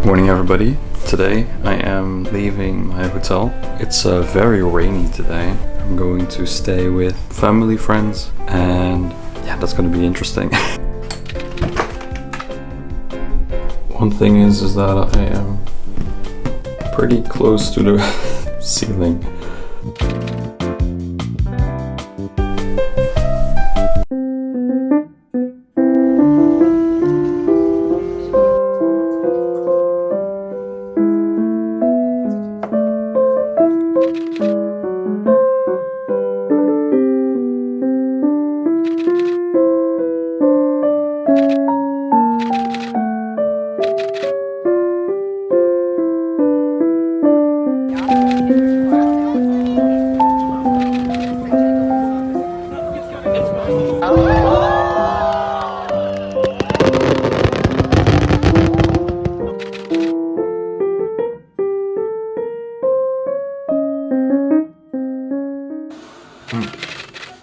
Morning everybody. Today I am leaving my hotel. It's very rainy today. I'm going to stay with family, friends, and yeah, that's going to be interesting. One thing is that I am pretty close to the ceiling.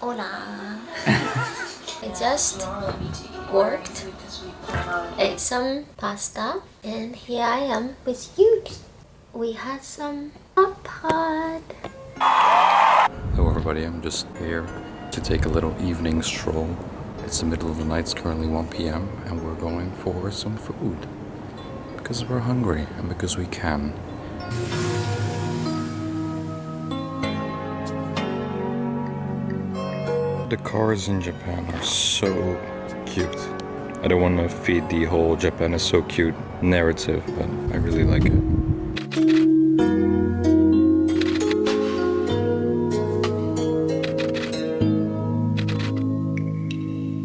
Hola. I just worked, ate some pasta, and here I am with you. We had some hot pot. Hello everybody, I'm just here to take a little evening stroll. It's the middle of the night, it's currently 1 p.m. and we're going for some food. Because we're hungry and because we can. The cars in Japan are so cute. I don't want to feed the whole Japan is so cute narrative, but I really like it.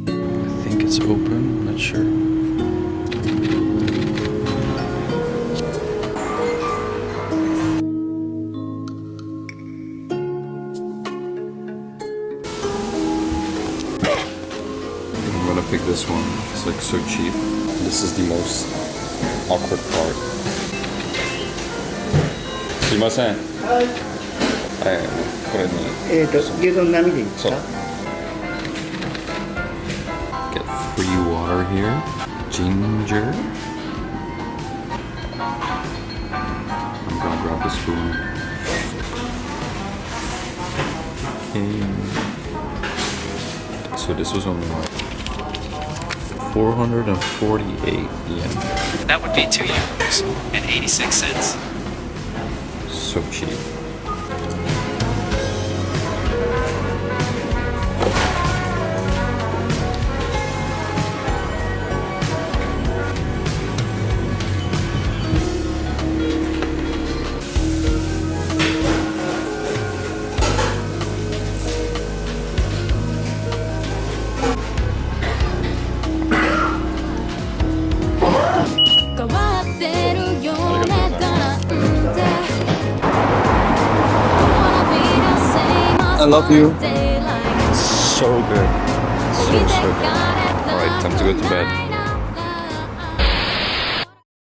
I think it's open, I'm not sure. I'm gonna pick this one. It's like so cheap. This is the most awkward part. すいません。はい。これに。牛丼並でいいですか? Get free water here. Ginger. I'm gonna grab the spoon. So this was only like 448 yen. That would be 2 euros and 86 cents. So cheap. I love you. It's so good. So good. Alright, time to go to bed.